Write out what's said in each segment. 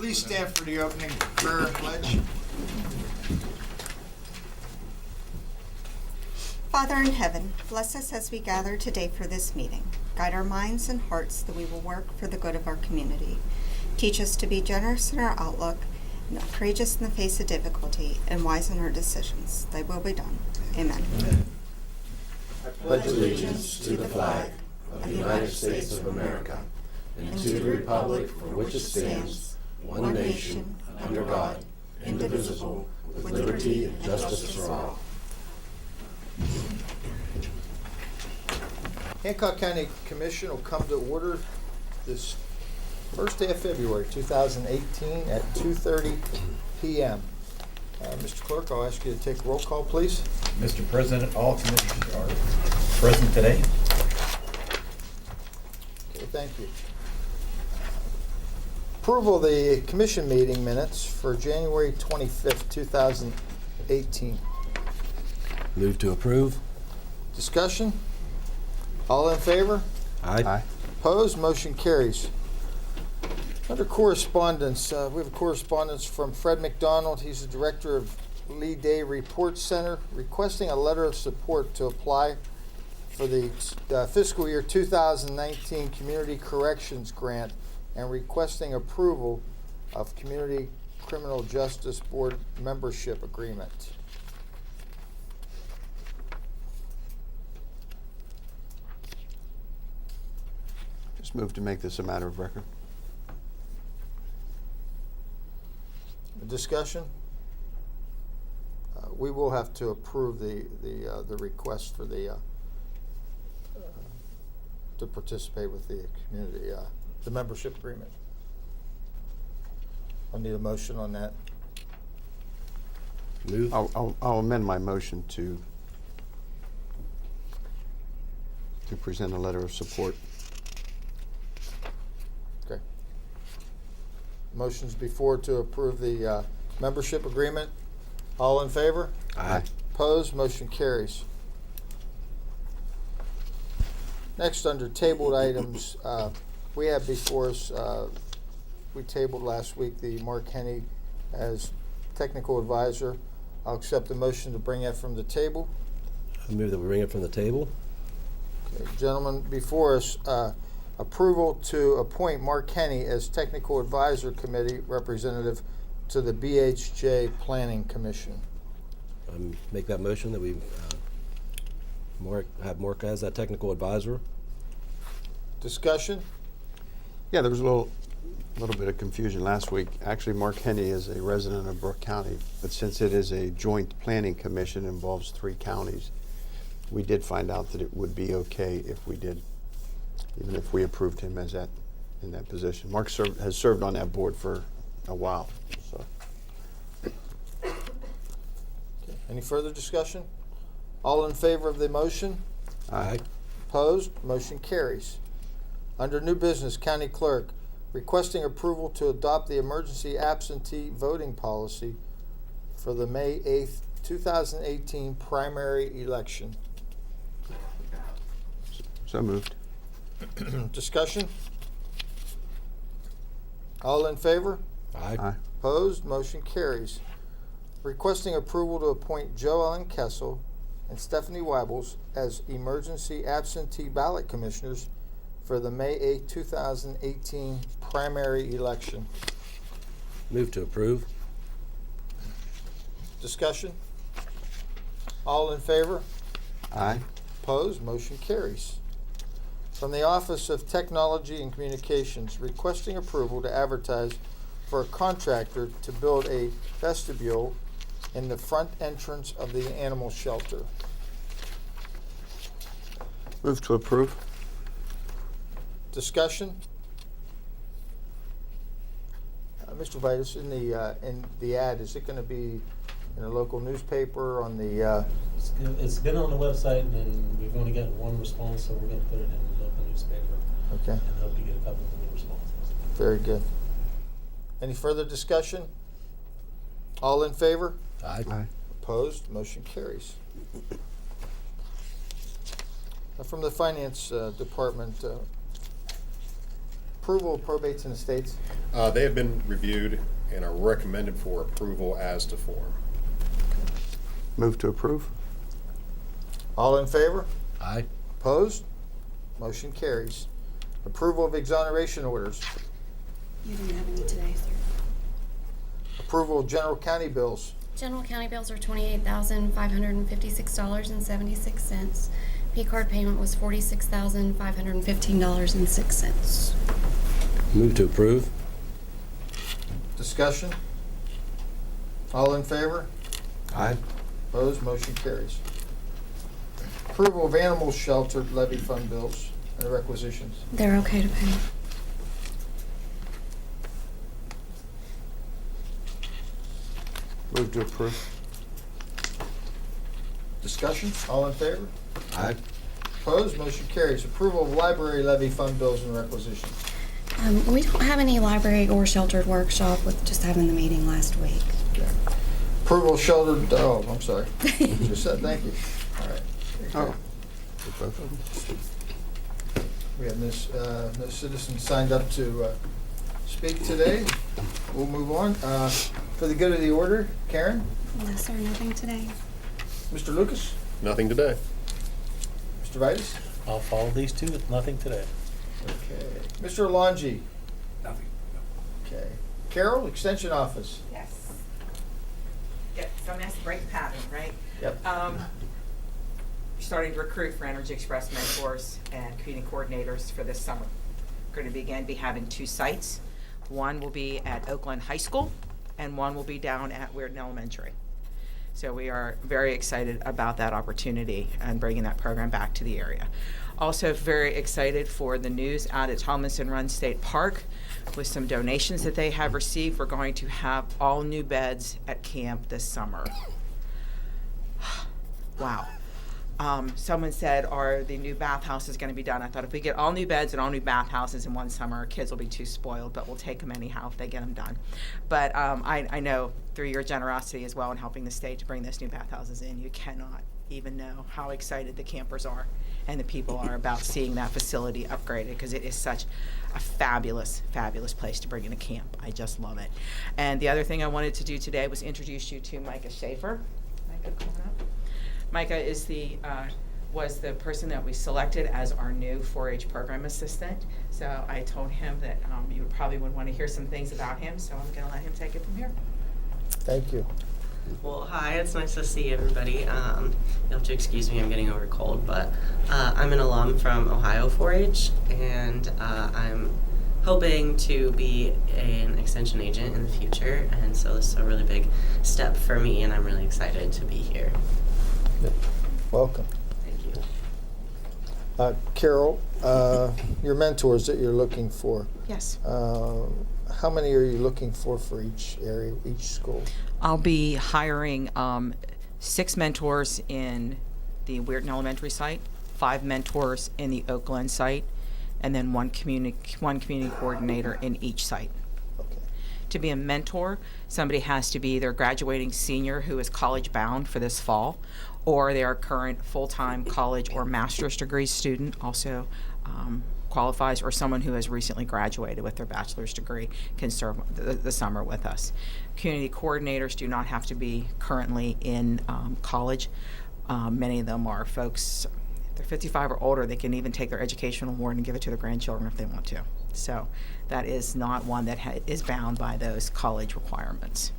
Please stand for the opening prayer and pledge. Father in heaven, bless us as we gather today for this meeting. Guide our minds and hearts that we will work for the good of our community. Teach us to be generous in our outlook, and courageous in the face of difficulty, and wise in our decisions. Thy will be done. Amen. I pledge allegiance to the flag of the United States of America and to the republic for which it stands, one nation, under God, indivisible, with liberty and justice for all. Hancock County Commission will come to order this first day of February 2018 at 2:30 p.m. Mr. Clerk, I'll ask you to take roll call, please. Mr. President, all commissioners are present today. Okay, thank you. Approval of the commission meeting minutes for January 25th, 2018. Move to approve. Discussion? All in favor? Aye. Opposed? Motion carries. Under correspondence, we have a correspondence from Fred McDonald. He's the director of Lee Day Report Center, requesting a letter of support to apply for the fiscal year 2019 Community Corrections Grant and requesting approval of Community Criminal Justice Board membership agreement. Just move to make this a matter of record. Discussion? We will have to approve the request for the to participate with the community, the membership agreement. I'll need a motion on that. Move. I'll amend my motion to present a letter of support. Okay. Motion's before to approve the membership agreement. All in favor? Aye. Opposed? Motion carries. Next, under tabled items, we have before us, we tabled last week the Mark Henny as technical advisor. I'll accept the motion to bring that from the table. I move that we bring it from the table. Okay, gentlemen, before us, approval to appoint Mark Henny as technical advisor committee representative to the BHJ Planning Commission. Make that motion that we have Mark as that technical advisor. Discussion? Yeah, there was a little bit of confusion last week. Actually, Mark Henny is a resident of Brooke County, but since it is a joint planning commission, involves 3 counties, we did find out that it would be okay if we did, even if we approved him as in that position. Mark has served on that board for a while. So. Okay. Any further discussion? All in favor of the motion? Aye. Opposed? Motion carries. Under new business, county clerk, requesting approval to adopt the emergency absentee voting policy for the May 8th, 2018 primary election. So moved. Discussion? All in favor? Aye. Aye. Opposed? Motion carries. Requesting approval to appoint Joe Ellen Kessel and Stephanie Wibbles as emergency absentee ballot commissioners for the May 8, 2018 primary election. Move to approve. Discussion? All in favor? Aye. Opposed? Motion carries. From the Office of Technology and Communications, requesting approval to advertise for a contractor to build a vestibule in the front entrance of the animal shelter. Move to approve. Discussion? Mr. Vitus, in the ad, is it going to be in a local newspaper on the? It's been on the website, and we've only gotten one response, so we're going to put it in the local newspaper. Okay. And hope to get a couple more responses. Very good. Any further discussion? All in favor? Aye. Aye. Opposed? Motion carries. From the Finance Department, approval of probates and estates. They have been reviewed and are recommended for approval as to form. Move to approve. All in favor? Aye. Opposed? Motion carries. Approval of exoneration orders. You didn't have any today, sir. Approval of general county bills. General county bills are $28,556.76. P-card payment was $46,515.06. Move to approve. Discussion? All in favor? Aye. Opposed? Motion carries. Approval of animal shelter levy fund bills and requisitions. They're okay to pay. Move to approve. Discussion? All in favor? Aye. Opposed? Motion carries. Approval of library levy fund bills and requisitions. We don't have any library or sheltered workshop with just having the meeting last week. Approval of sheltered, oh, I'm sorry. Just said, thank you. All right. Oh. Both of them. We have no citizens signed up to speak today. We'll move on. For the good of the order, Karen, No, sir, nothing today. Mr. Lucas, Nothing today. Mr. Vitus. I'll follow these two with nothing today. Okay. Mr. Alonji. Nothing. Okay. Carol, Extension Office. Yes. Yep, so that's the break pattern, right? Yep. Starting to recruit for Energy Express mentors and community coordinators for this summer. We're going to be having 2 sites. One will be at Oakland High School, and one will be down at Weirton Elementary. So we are very excited about that opportunity and bringing that program back to the area. Also very excited for the news out at Tomlinson Run State Park with some donations that they have received. We're going to have all new beds at camp this summer. Wow. Someone said, are the new bathhouses going to be done? I thought if we get all new beds and all new bathhouses in one summer, our kids will be too spoiled, but we'll take them anyhow if they get them done. But I know through your generosity as well in helping the state to bring those new bathhouses in, you cannot even know how excited the campers are and the people are about seeing that facility upgraded, because it is such a fabulous, fabulous place to bring in a camp. I just love it. And the other thing I wanted to do today was introduce you to Micah Schaefer. Micah, come on up. Micah is was the person that we selected as our new 4-H program assistant. So I told him that you probably would want to hear some things about him, so I'm going to let him take it from here. Thank you. Well, hi, it's nice to see everybody. You'll have to excuse me, I'm getting over a cold, but I'm an alum from Ohio 4-H, and I'm hoping to be an extension agent in the future, and so this is a really big step for me, and I'm really excited to be here. Welcome. Thank you. Carol, your mentors that you're looking for, Yes. how many are you looking for each area, each school? I'll be hiring 6 mentors in the Weirton Elementary site, 5 mentors in the Oakland site, and then one community coordinator in each site. Okay. To be a mentor, somebody has to be either a graduating senior who is college bound for this fall, or they are a current full-time college or master's degree student, also qualifies, or someone who has recently graduated with their bachelor's degree can serve the summer with us. Community coordinators do not have to be currently in college. Many of them are folks, if they're 55 or older, they can even take their educational award and give it to their grandchildren if they want to. So that is not one that is bound by those college requirements.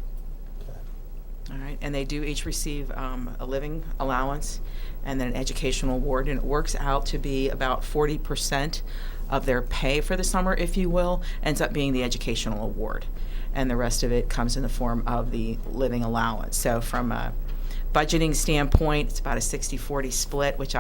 All right, and they do each receive a living allowance and then an educational award, and it works out to be about 40% of their pay for the summer, if you will, ends up being the educational award, and the rest of it comes in the form of the living allowance. So from a budgeting standpoint, it's about a 60-40 split, which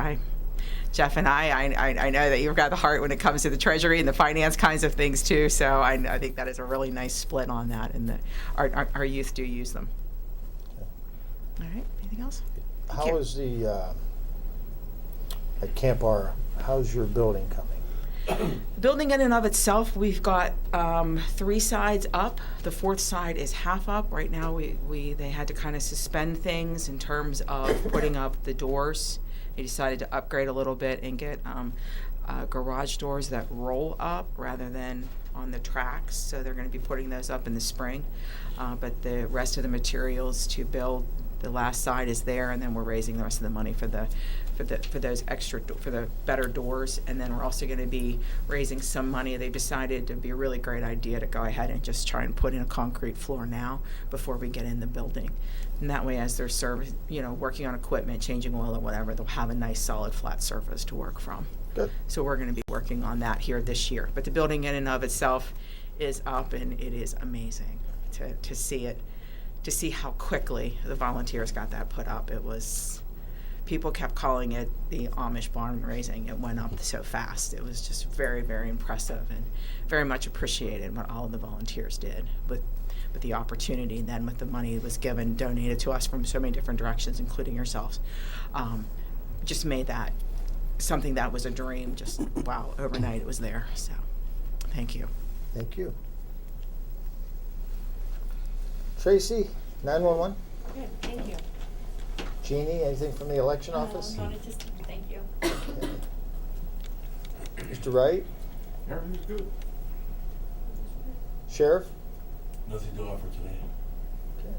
Jeff and I know that you've got the heart when it comes to the treasury and the finance kinds of things too, so I think that is a really nice split on that, and our youth do use them. All right, anything else? How is the, at Camp Aura, how's your building coming? Building in and of itself, we've got 3 sides up. The 4th side is half up. Right now, they had to kind of suspend things in terms of putting up the doors. They decided to upgrade a little bit and get garage doors that roll up rather than on the tracks. So they're going to be putting those up in the spring. But the rest of the materials to build the last side is there, and then we're raising the rest of the money for the better doors. And then we're also going to be raising some money. They decided it'd be a really great idea to go ahead and just try and put in a concrete floor now before we get in the building. And that way, as they're working on equipment, changing oil or whatever, they'll have a nice solid flat surface to work from. Good. So we're going to be working on that here this year. But the building in and of itself is up, and it is amazing to see it, to see how quickly the volunteers got that put up. It was, people kept calling it the Amish barn raising. It went up so fast. It was just very, very impressive, and very much appreciated what all of the volunteers did with the opportunity. And then with the money that was given, donated to us from so many different directions, including yourselves, just made that something that was a dream. Just wow, overnight it was there. So thank you. Thank you. Tracy, 911. Good, thank you. Jeannie, anything from the election office? Thank you. Okay. Mr. Wright? Everything's good. Sheriff? Nothing to offer today. Okay.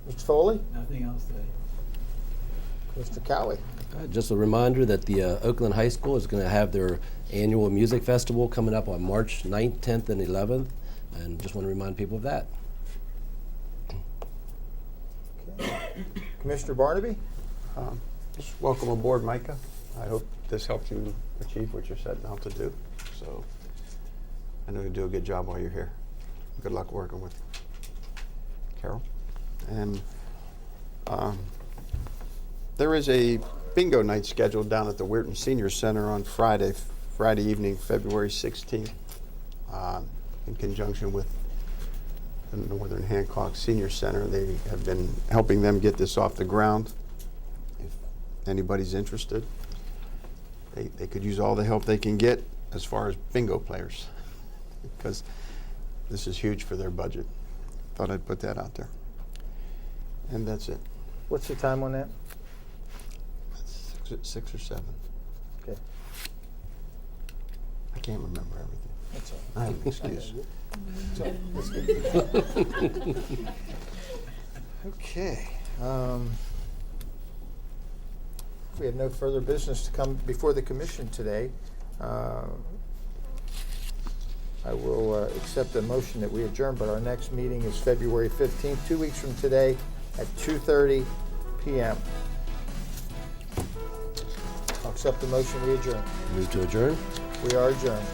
Mr. Foley? Nothing else today. Mr. Cowie? Just a reminder that the Oakland High School is going to have their annual music festival coming up on March 9th, 10th, and 11th, and just want to remind people of that. Commissioner Barnaby? Just welcome aboard, Micah. I hope this helps you achieve what you're setting out to do. So I know you do a good job while you're here. Good luck working with Carol. And there is a bingo night scheduled down at the Weirton Senior Center on Friday evening, February 16th, in conjunction with the Northern Hancock Senior Center. They have been helping them get this off the ground. If anybody's interested, they could use all the help they can get as far as bingo players, because this is huge for their budget. Thought I'd put that out there. And that's it. What's the time on that? Six or seven. Okay. I can't remember everything. That's all. I have an excuse. Okay. We have no further business to come before the commission today. I will accept the motion that we adjourn, but our next meeting is February 15th, 2 weeks from today at 2:30 p.m. I'll accept the motion, we adjourn. Move to adjourn. We are adjourned.